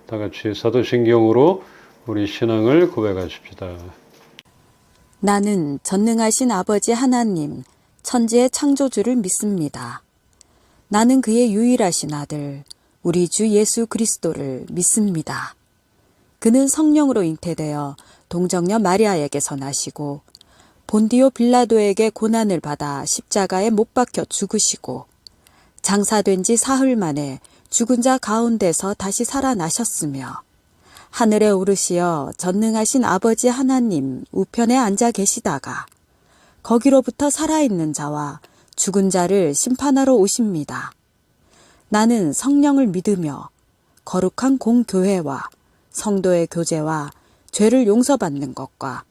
다 같이 사도신경으로 우리 신앙을 고백하십시다. 나는 전능하신 아버지 하나님, 천지의 창조주를 믿습니다. 나는 그의 유일하신 아들, 우리 주 예수 그리스도를 믿습니다. 그는 성령으로 잉태되어 동정녀 마리아에게서 나시고 본디오 빌라도에게 고난을 받아 십자가에 못 박혀 죽으시고 장사된 지 사흘 만에 죽은 자 가운데서 다시 살아나셨으며 하늘에 오르시어 전능하신 아버지 하나님 우편에 앉아 계시다가 거기로부터 살아있는 자와 죽은 자를 심판하러 오십니다. 나는 성령을 믿으며 거룩한 공교회와 성도의 교제와 죄를 용서받는 것과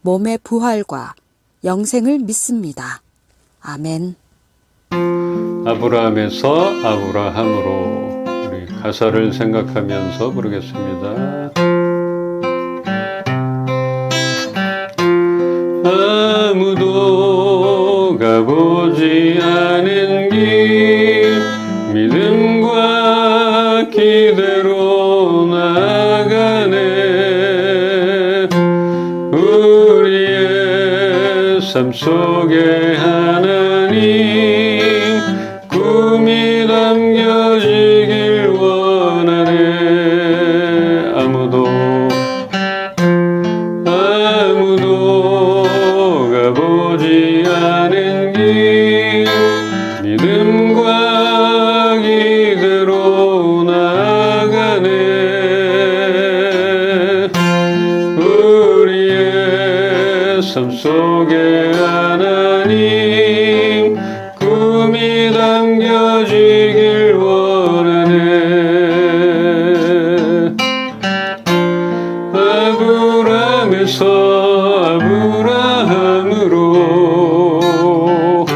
몸의 부활과 영생을 믿습니다. 아멘. 아브라함에서 아브라함으로 우리 가사를 생각하면서 부르겠습니다. 아무도 가보지 않은 길 믿음과 기대로 나가네. 우리의 삶 속에 하나님 꿈이 담겨지길 원하네. 아무도 가보지 않은 길 믿음과 기대로 나가네. 우리의 삶 속에 하나님 꿈이 담겨지길 원하네. 아브라함으로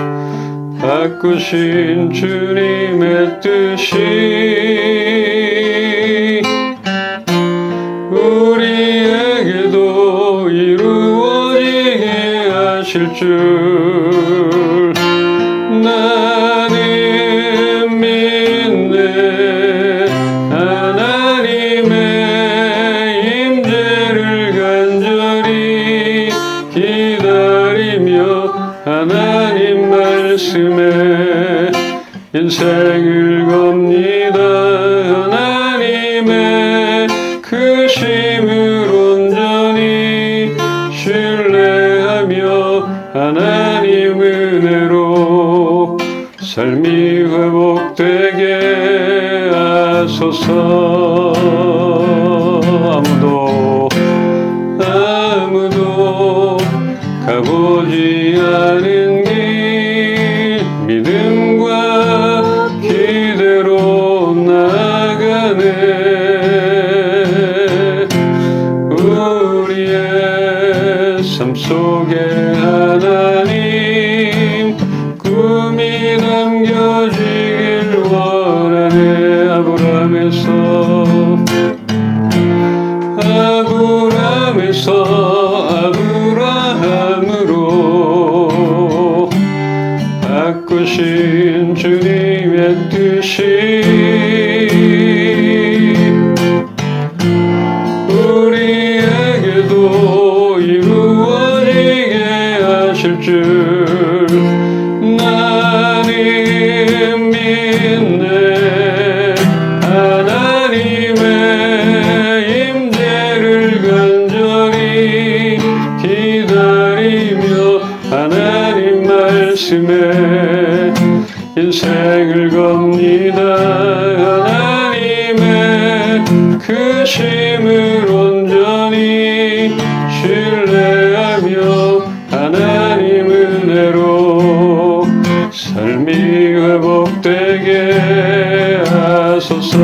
바꾸신 주님의 뜻이 우리에게도 이루어지게 하실 줄 나는 믿네. 하나님의 임재를 간절히 기다리며 하나님 말씀에 인생을 겁니다. 하나님의 크심을 온전히 신뢰하며 하나님 은혜로 삶이 회복되게 하소서. 아무도 가보지 않은 길 믿음과 기대로 나가네. 우리의 삶 속에 하나님 꿈이 담겨지길 원하네. 아브라함으로 바꾸신 주님의 뜻이 우리에게도 이루어지게 하실 줄 나는 믿네. 하나님의 임재를 간절히 기다리며 하나님 말씀에 인생을 겁니다. 하나님의 크심을 온전히 신뢰하며 하나님 은혜로 삶이 회복되게 하소서.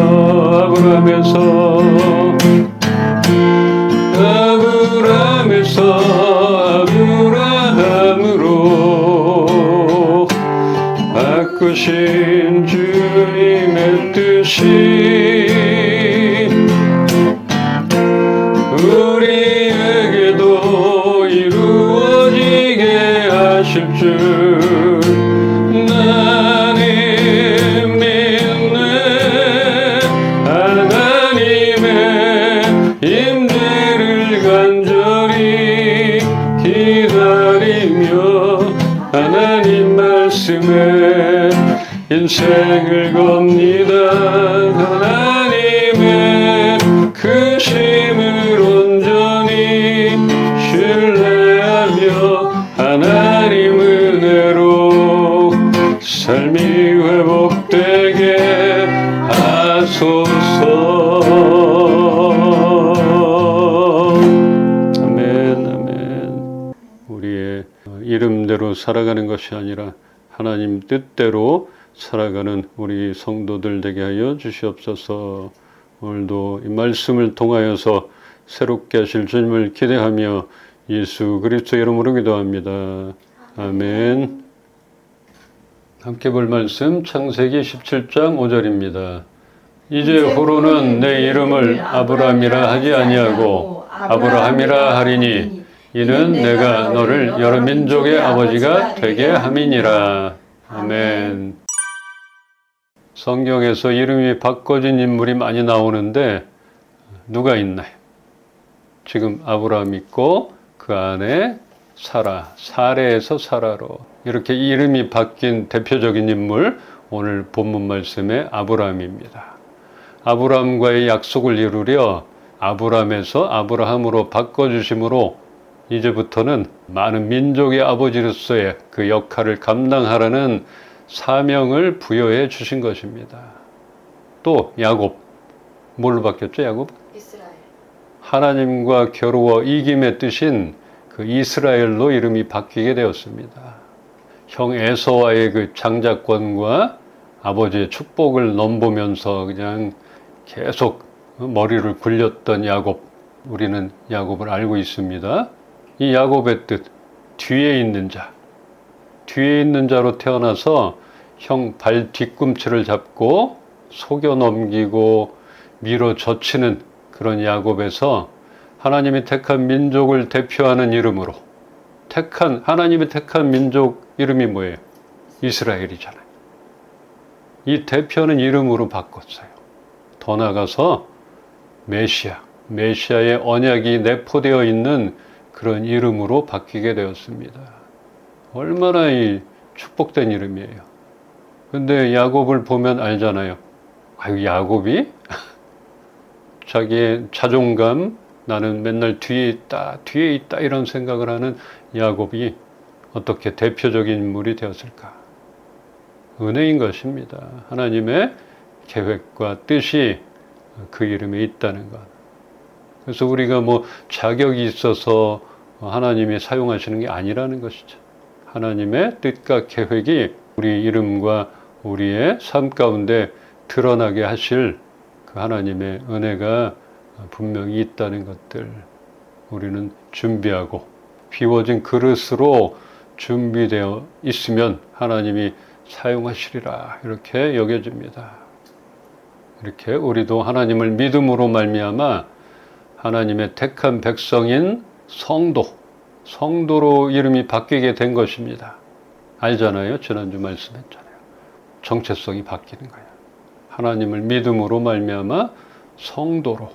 아브라함으로 바꾸신 주님의 뜻이 우리에게도 이루어지게 하실 줄 나는 믿네. 하나님의 하나님 말씀에 인생을 겁니다. 하나님의 그 힘을 온전히 신뢰하며 하나님 은혜로 삶이 회복되게 하소서. 아멘, 아멘. 우리의 이름대로 살아가는 것이 아니라 하나님 뜻대로 살아가는 우리 성도들 되게 하여 주시옵소서. 오늘도 이 말씀을 통하여서 새롭게 하실 주님을 기대하며 예수 그리스도 이름으로 기도합니다. 아멘. 함께 볼 말씀 창세기 17장 5절입니다. 이제 후로는 내 이름을 아브라함이라 하지 아니하고 아브라함이라 하리니 이는 내가 너를 여러 민족의 아버지가 되게 함이니라. 아멘. 성경에서 이름이 바꿔진 인물이 많이 나오는데 누가 있나요? 지금 아브라함 있고 그 안에 사라, 사레에서 사라로 이렇게 이름이 바뀐 대표적인 인물, 오늘 본문 말씀의 아브라함입니다. 아브라함과의 약속을 이루려 아브라함에서 아브라함으로 바꿔주심으로 이제부터는 많은 민족의 아버지로서의 그 역할을 감당하라는 사명을 부여해 주신 것입니다. 또 야곱, 뭘로 바뀌었죠? 야곱? 이스라엘. 하나님과 겨루어 이김의 뜻인 그 이스라엘로 이름이 바뀌게 되었습니다. 형 에서와의 그 장자권과 아버지의 축복을 넘보면서 그냥 계속 머리를 굴렸던 야곱, 우리는 야곱을 알고 있습니다. 이 야곱의 뜻, 뒤에 있는 자, 뒤에 있는 자로 태어나서 형 발 뒤꿈치를 잡고 속여 넘기고 밀어 젖히는 그런 야곱에서 하나님이 택한 민족을 대표하는 이름으로 하나님이 택한 민족 이름이 뭐예요? 이스라엘이잖아요. 이 대표하는 이름으로 바꿨어요. 더 나아가서 메시아의 언약이 내포되어 있는 그런 이름으로 바뀌게 되었습니다. 얼마나 이 축복된 이름이에요. 근데 야곱을 보면 알잖아요. 아유, 야곱이 자기의 자존감, 나는 맨날 뒤에 있다 이런 생각을 하는 야곱이 어떻게 대표적인 인물이 되었을까? 은혜인 것입니다. 하나님의 계획과 뜻이 그 이름에 있다는 것. 그래서 우리가 뭐 자격이 있어서 하나님이 사용하시는 게 아니라는 것이죠. 하나님의 뜻과 계획이 우리 이름과 우리의 삶 가운데 드러나게 하실 그 하나님의 은혜가 분명히 있다는 것들 우리는 준비하고 비워진 그릇으로 준비되어 있으면 하나님이 사용하시리라 이렇게 여겨집니다. 이렇게 우리도 하나님을 믿음으로 말미암아 하나님의 택한 백성인 성도로 이름이 바뀌게 된 것입니다. 알잖아요. 지난주 말씀했잖아요. 정체성이 바뀌는 거예요. 하나님을 믿음으로 말미암아 성도로.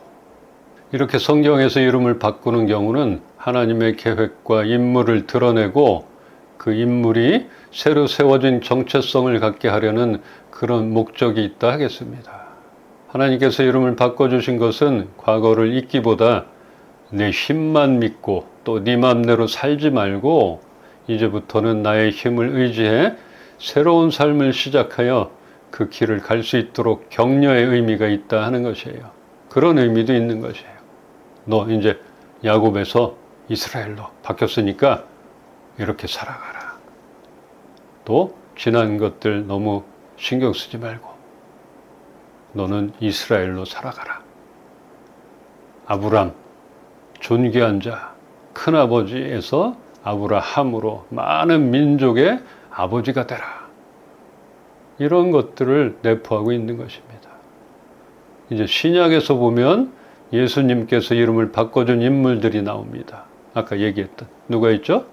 이렇게 성경에서 이름을 바꾸는 경우는 하나님의 계획과 임무를 드러내고 그 인물이 새로 세워진 정체성을 갖게 하려는 그런 목적이 있다 하겠습니다. 하나님께서 이름을 바꿔주신 것은 과거를 잊기보다 내 힘만 믿고 또 네 맘대로 살지 말고 이제부터는 나의 힘을 의지해 새로운 삶을 시작하여 그 길을 갈 수 있도록 격려의 의미가 있다 하는 것이에요. 그런 의미도 있는 것이에요. 너 이제 야곱에서 이스라엘로 바뀌었으니까 이렇게 살아가라. 또 지난 것들 너무 신경 쓰지 말고 너는 이스라엘로 살아가라. 아브람, 존귀한 자, 큰아버지에서 아브라함으로 많은 민족의 아버지가 되라. 이런 것들을 내포하고 있는 것입니다. 이제 신약에서 보면 예수님께서 이름을 바꿔준 인물들이 나옵니다. 아까 얘기했던 누가 있죠?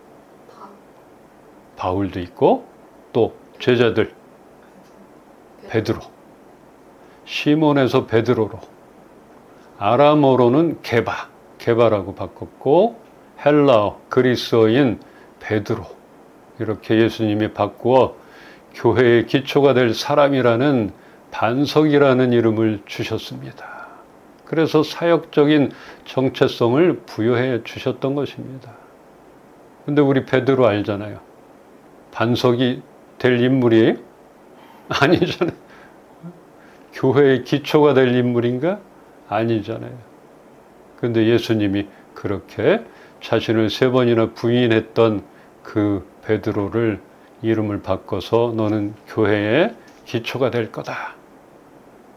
바울도 있고 또 제자들 베드로, 시몬에서 베드로로, 아람어로는 게바라고 바꿨고 헬라어 그리스어인 베드로 이렇게 예수님이 바꾸어 교회의 기초가 될 사람이라는 반석이라는 이름을 주셨습니다. 그래서 사역적인 정체성을 부여해 주셨던 것입니다. 근데 우리 베드로 알잖아요. 반석이 될 인물이에요? 아니잖아요. 교회의 기초가 될 인물인가? 아니잖아요. 근데 예수님이 그렇게 자신을 3번이나 부인했던 그 베드로를 이름을 바꿔서 너는 교회의 기초가 될 거다.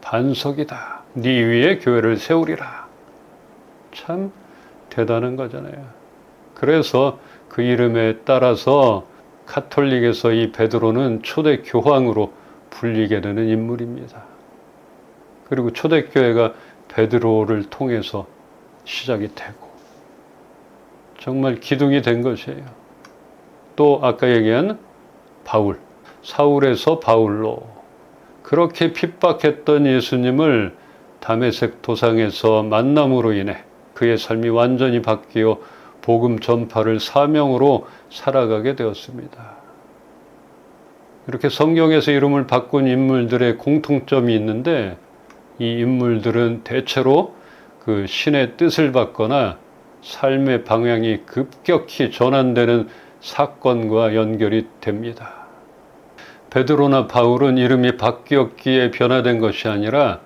반석이다. 네 위에 교회를 세우리라. 참 대단한 거잖아요. 그래서 그 이름에 따라서 카톨릭에서 이 베드로는 초대 교황으로 불리게 되는 인물입니다. 그리고 초대교회가 베드로를 통해서 시작이 되고 정말 기둥이 된 것이에요. 또 아까 얘기한 바울, 사울에서 바울로 그렇게 핍박했던 예수님을 다메섹 도상에서 만남으로 인해 그의 삶이 완전히 바뀌어 복음 전파를 사명으로 살아가게 되었습니다. 이렇게 성경에서 이름을 바꾼 인물들의 공통점이 있는데 이 인물들은 대체로 그 신의 뜻을 받거나 삶의 방향이 급격히 전환되는 사건과 연결이 됩니다. 베드로나 바울은 이름이 바뀌었기에 변화된 것이 아니라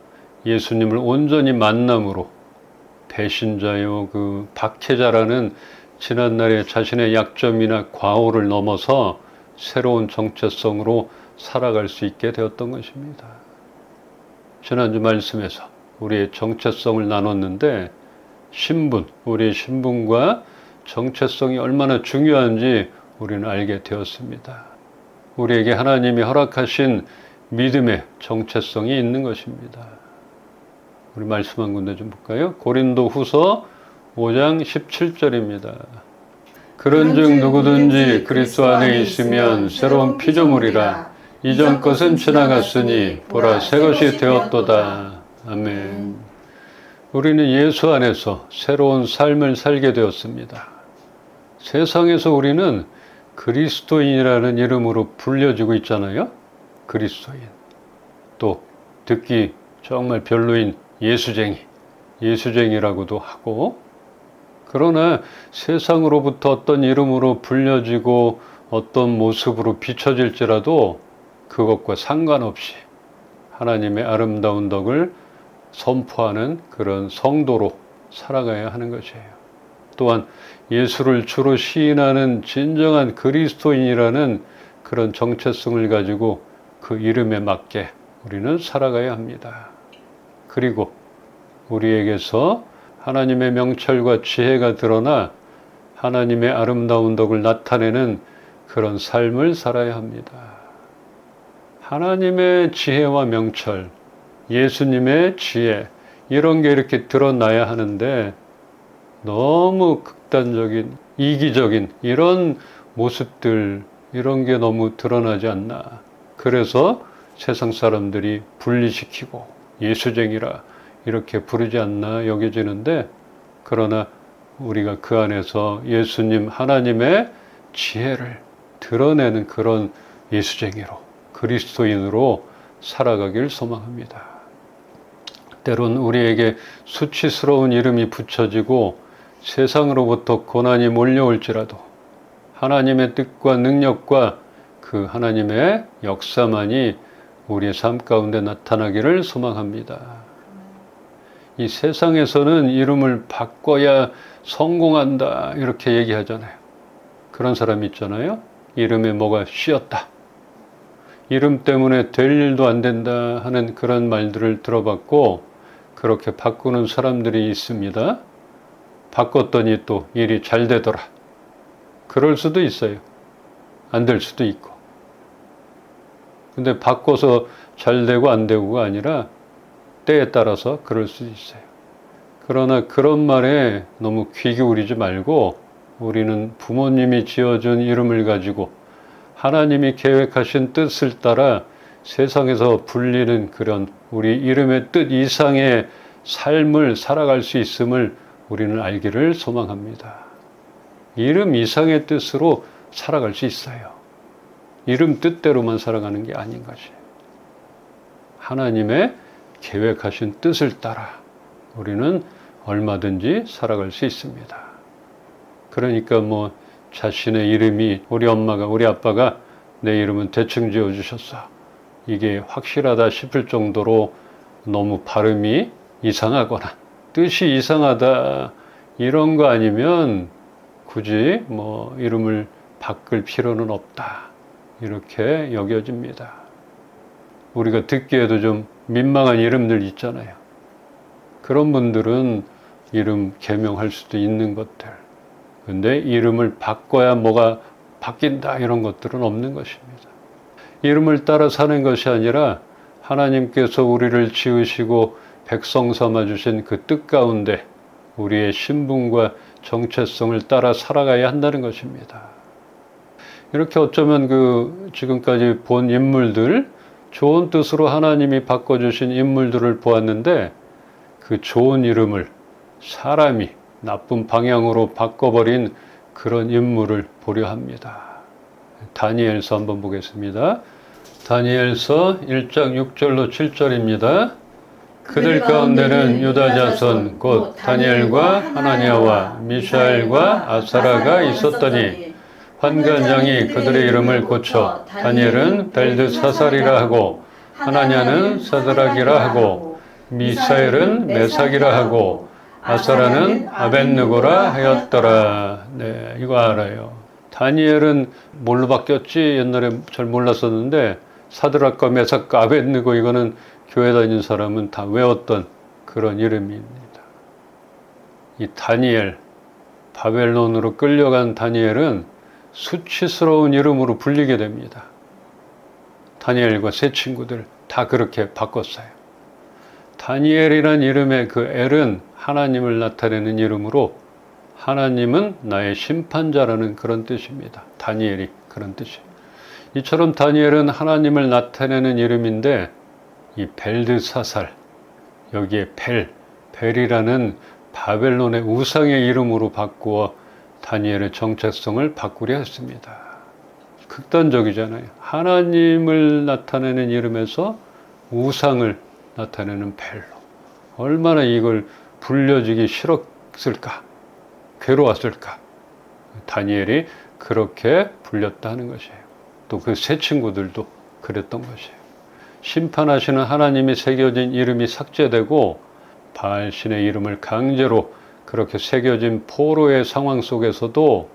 예수님을 온전히 만남으로 배신자요, 그 박해자라는 지난날의 자신의 약점이나 과오를 넘어서 새로운 정체성으로 살아갈 수 있게 되었던 것입니다. 지난주 말씀에서 우리의 정체성을 나눴는데 신분, 우리의 신분과 정체성이 얼마나 중요한지 우리는 알게 되었습니다. 우리에게 하나님이 허락하신 믿음의 정체성이 있는 것입니다. 우리 말씀 한 군데 좀 볼까요? 고린도 후서 5장 17절입니다. 그런즉 누구든지 그리스도 안에 있으면 새로운 피조물이라 이전 것은 지나갔으니 보라 새 것이 되었도다. 아멘. 우리는 예수 안에서 새로운 삶을 살게 되었습니다. 세상에서 우리는 그리스도인이라는 이름으로 불려지고 있잖아요. 그리스도인. 또 듣기 정말 별로인 예수쟁이라고도 하고, 그러나 세상으로부터 어떤 이름으로 불려지고 어떤 모습으로 비춰질지라도 그것과 상관없이 하나님의 아름다운 덕을 선포하는 그런 성도로 살아가야 하는 것이에요. 또한 예수를 주로 시인하는 진정한 그리스도인이라는 그런 정체성을 가지고 그 이름에 맞게 우리는 살아가야 합니다. 그리고 우리에게서 하나님의 명철과 지혜가 드러나 하나님의 아름다운 덕을 나타내는 그런 삶을 살아야 합니다. 하나님의 지혜와 명철, 예수님의 지혜, 이런 게 이렇게 드러나야 하는데 너무 극단적인, 이기적인 이런 모습들, 이런 게 너무 드러나지 않나. 그래서 세상 사람들이 분리시키고 예수쟁이라 이렇게 부르지 않나 여겨지는데, 그러나 우리가 그 안에서 예수님 하나님의 지혜를 드러내는 그런 예수쟁이로, 그리스도인으로 살아가길 소망합니다. 때론 우리에게 수치스러운 이름이 붙여지고 세상으로부터 고난이 몰려올지라도 하나님의 뜻과 능력과 그 하나님의 역사만이 우리의 삶 가운데 나타나기를 소망합니다. 이 세상에서는 이름을 바꿔야 성공한다 이렇게 얘기하잖아요. 그런 사람이 있잖아요. 이름에 뭐가 씌었다. 이름 때문에 될 일도 안 된다 하는 그런 말들을 들어봤고, 그렇게 바꾸는 사람들이 있습니다. 바꿨더니 또 일이 잘 되더라. 그럴 수도 있어요. 안 될 수도 있고. 근데 바꿔서 잘 되고 안 되고가 아니라 때에 따라서 그럴 수도 있어요. 그러나 그런 말에 너무 귀 기울이지 말고 우리는 부모님이 지어준 이름을 가지고 하나님이 계획하신 뜻을 따라 세상에서 불리는 그런 우리 이름의 뜻 이상의 삶을 살아갈 수 있음을 우리는 알기를 소망합니다. 이름 이상의 뜻으로 살아갈 수 있어요. 이름 뜻대로만 살아가는 게 아닌 것이. 하나님의 계획하신 뜻을 따라 우리는 얼마든지 살아갈 수 있습니다. 그러니까 뭐 자신의 이름이 우리 엄마가 우리 아빠가 내 이름은 대충 지어주셨어. 이게 확실하다 싶을 정도로 너무 발음이 이상하거나 뜻이 이상하다 이런 거 아니면 굳이 뭐 이름을 바꿀 필요는 없다. 이렇게 여겨집니다. 우리가 듣기에도 좀 민망한 이름들 있잖아요. 그런 분들은 이름 개명할 수도 있는 것들. 근데 이름을 바꿔야 뭐가 바뀐다 이런 것들은 없는 것입니다. 이름을 따라 사는 것이 아니라 하나님께서 우리를 지으시고 백성 삼아 주신 그 뜻 가운데 우리의 신분과 정체성을 따라 살아가야 한다는 것입니다. 이렇게 어쩌면 그 지금까지 본 인물들, 좋은 뜻으로 하나님이 바꿔주신 인물들을 보았는데 그 좋은 이름을 사람이 나쁜 방향으로 바꿔버린 그런 인물을 보려 합니다. 다니엘서 한번 보겠습니다. 다니엘서 1장 6절로 7절입니다. 그들 가운데는 유다 자손 곧 다니엘과 하나니아와 미샤엘과 아사라가 있었더니 환관장이 그들의 이름을 고쳐 다니엘은 벨드사살이라 하고 하나냐는 사드락이라 하고 미사엘은 메삭이라 하고 아사라는 아벳느고라 하였더라. 네, 이거 알아요. 다니엘은 뭘로 바뀌었지? 옛날에 잘 몰랐었는데 사드락과 메삭과 아벳느고 이거는 교회 다니는 사람은 다 외웠던 그런 이름입니다. 이 다니엘, 바벨론으로 끌려간 다니엘은 수치스러운 이름으로 불리게 됩니다. 다니엘과 세 친구들 다 그렇게 바꿨어요. 다니엘이란 이름의 그 엘은 하나님을 나타내는 이름으로 하나님은 나의 심판자라는 그런 뜻입니다. 다니엘이 그런 뜻이에요. 이처럼 다니엘은 하나님을 나타내는 이름인데 이 벨드사살, 여기에 벨이라는 바벨론의 우상의 이름으로 바꾸어 다니엘의 정체성을 바꾸려 했습니다. 극단적이잖아요. 하나님을 나타내는 이름에서 우상을 나타내는 벨로. 얼마나 이걸 불려지기 싫었을까? 괴로웠을까? 다니엘이 그렇게 불렸다 하는 것이에요. 또 그 세 친구들도 그랬던 것이에요. 심판하시는 하나님이 새겨진 이름이 삭제되고 바알신의 이름을 강제로 그렇게 새겨진 포로의 상황 속에서도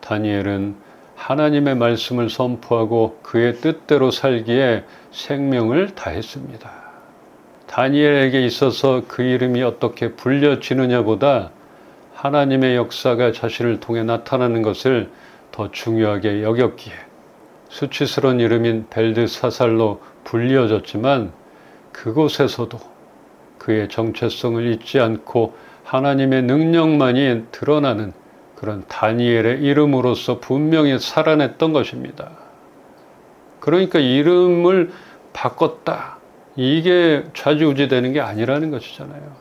다니엘은 하나님의 말씀을 선포하고 그의 뜻대로 살기에 생명을 다했습니다. 다니엘에게 있어서 그 이름이 어떻게 불려지느냐보다 하나님의 역사가 자신을 통해 나타나는 것을 더 중요하게 여겼기에 수치스러운 이름인 벨드사살로 불려졌지만 그곳에서도 그의 정체성을 잊지 않고 하나님의 능력만이 드러나는 그런 다니엘의 이름으로서 분명히 살아냈던 것입니다. 그러니까 이름을 바꿨다. 이게 좌지우지되는 게 아니라는 것이잖아요.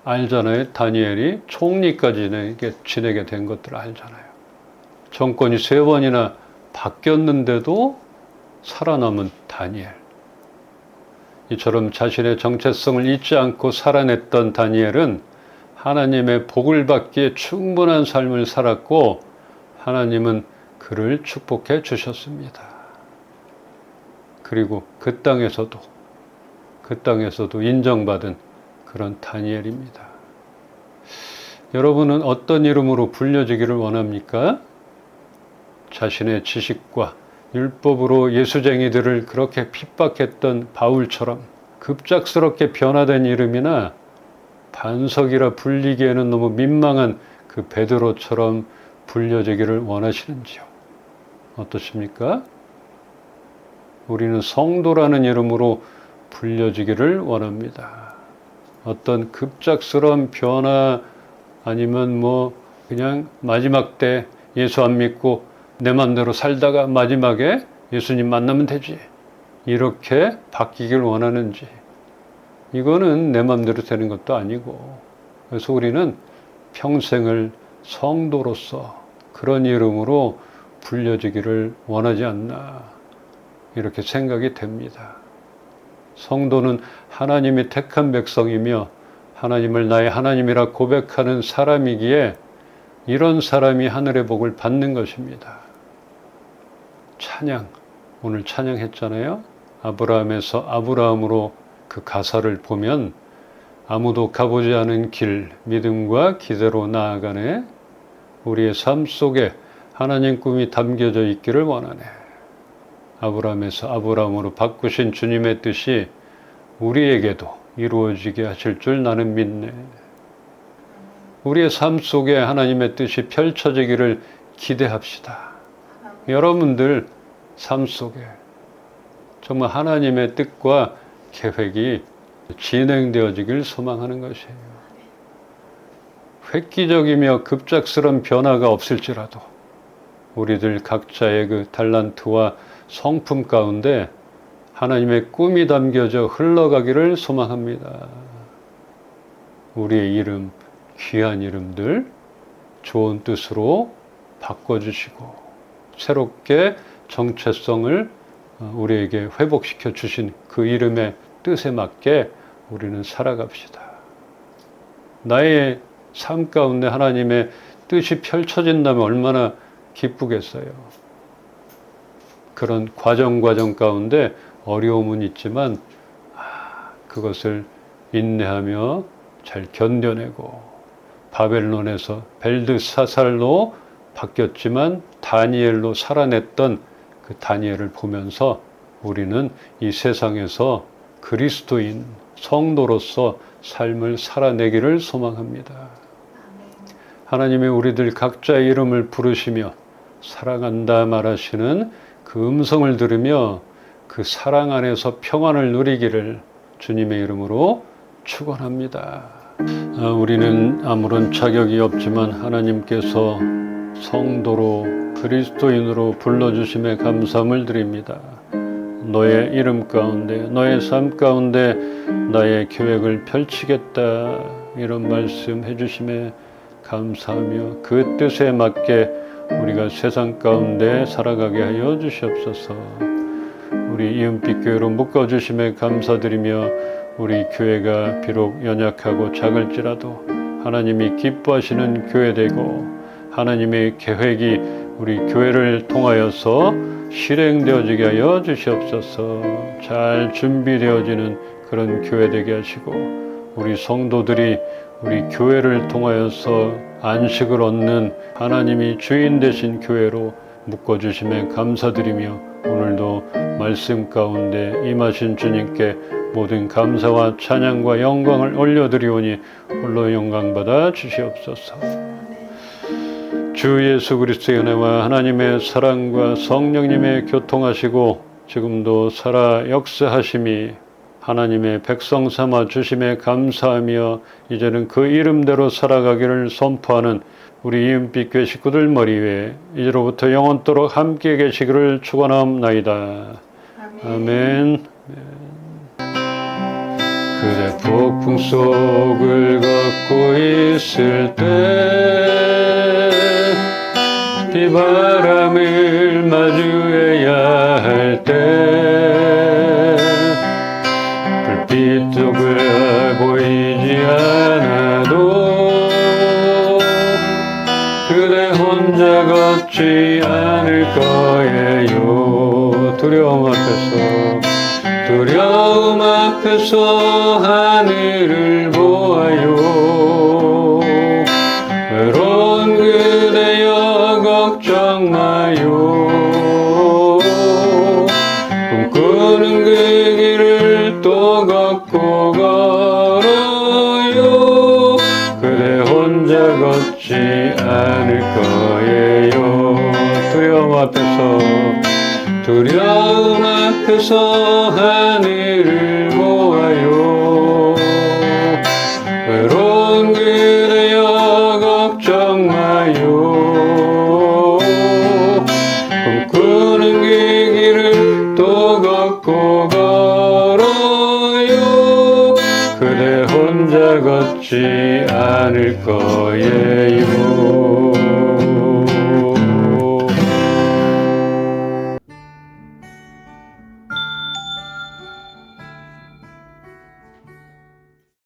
알잖아요. 다니엘이 총리까지 지내게 된 것들 알잖아요. 정권이 3번이나 바뀌었는데도 살아남은 다니엘. 이처럼 자신의 정체성을 잊지 않고 살아냈던 다니엘은 하나님의 복을 받기에 충분한 삶을 살았고 하나님은 그를 축복해 주셨습니다. 그리고 그 땅에서도 인정받은 그런 다니엘입니다. 여러분은 어떤 이름으로 불려지기를 원합니까? 자신의 지식과 율법으로 예수쟁이들을 그렇게 핍박했던 바울처럼 급작스럽게 변화된 이름이나 반석이라 불리기에는 너무 민망한 그 베드로처럼 불려지기를 원하시는지요? 어떠십니까? 우리는 성도라는 이름으로 불려지기를 원합니다. 어떤 급작스러운 변화 아니면 뭐 그냥 마지막 때 예수 안 믿고 내 맘대로 살다가 마지막에 예수님 만나면 되지. 이렇게 바뀌길 원하는지. 이거는 내 맘대로 되는 것도 아니고. 그래서 우리는 평생을 성도로서 그런 이름으로 불려지기를 원하지 않나 이렇게 생각이 됩니다. 성도는 하나님이 택한 백성이며 하나님을 나의 하나님이라 고백하는 사람이기에 이런 사람이 하늘의 복을 받는 것입니다. 찬양, 오늘 찬양했잖아요. 아브라함에서 아브라함으로 그 가사를 보면 아무도 가보지 않은 길, 믿음과 기대로 나아가네. 우리의 삶 속에 하나님 꿈이 담겨져 있기를 원하네. 아브라함에서 아브라함으로 바꾸신 주님의 뜻이 우리에게도 이루어지게 하실 줄 나는 믿네. 우리의 삶 속에 하나님의 뜻이 펼쳐지기를 기대합시다. 여러분들 삶 속에 정말 하나님의 뜻과 계획이 진행되어지길 소망하는 것이에요. 획기적이며 급작스러운 변화가 없을지라도 우리들 각자의 그 달란트와 성품 가운데 하나님의 꿈이 담겨져 흘러가기를 소망합니다. 우리의 이름, 귀한 이름들 좋은 뜻으로 바꿔주시고 새롭게 정체성을 우리에게 회복시켜 주신 그 이름의 뜻에 맞게 우리는 살아갑시다. 나의 삶 가운데 하나님의 뜻이 펼쳐진다면 얼마나 기쁘겠어요. 그런 과정 가운데 어려움은 있지만 그것을 인내하며 잘 견뎌내고 바벨론에서 벨드사살로 바뀌었지만 다니엘로 살아냈던 그 다니엘을 보면서 우리는 이 세상에서 그리스도인 성도로서 삶을 살아내기를 소망합니다. 하나님이 우리들 각자의 이름을 부르시며 사랑한다 말하시는 그 음성을 들으며 그 사랑 안에서 평안을 누리기를 주님의 이름으로 축원합니다. 우리는 아무런 자격이 없지만 하나님께서 성도로 그리스도인으로 불러주심에 감사함을 드립니다. 너의 이름 가운데 너의 삶 가운데 나의 계획을 펼치겠다 이런 말씀 해주심에 감사하며 그 뜻에 맞게 우리가 세상 가운데 살아가게 하여 주시옵소서. 우리 이은빛 교회로 묶어주심에 감사드리며 우리 교회가 비록 연약하고 작을지라도 하나님이 기뻐하시는 교회 되고 하나님의 계획이 우리 교회를 통하여서 실행되어지게 하여 주시옵소서. 잘 준비되어지는 그런 교회 되게 하시고 우리 성도들이 우리 교회를 통하여서 안식을 얻는 하나님이 주인 되신 교회로 묶어주심에 감사드리며 오늘도 말씀 가운데 임하신 주님께 모든 감사와 찬양과 영광을 올려드리오니 홀로 영광받아 주시옵소서. 주 예수 그리스도의 은혜와 하나님의 사랑과 성령님의 교통하시고 지금도 살아 역사하심이 하나님의 백성 삼아 주심에 감사하며 이제는 그 이름대로 살아가기를 선포하는 우리 이은빛 교회 식구들 머리 위에 이제로부터 영원토록 함께 계시기를 축원하옵나이다. 아멘. 그대 폭풍 속을 걷고 있을 때 비바람을 마주해야 할 때 불빛속을 보이지 않아도 그대 혼자 걷지 않을 거예요. 두려움 앞에서 하늘을 보아요. 외로운 그대여 걱정 마요. 꿈꾸는 그 길을 또 걷고 걸어요. 그대 혼자 걷지 않을 거예요. 두려움 앞에서 하늘을 보아요. 외로운 그대여 걱정 마요. 꿈꾸는 그 길을 또 걷고 걸어요. 그대 혼자 걷지 않을 거예요.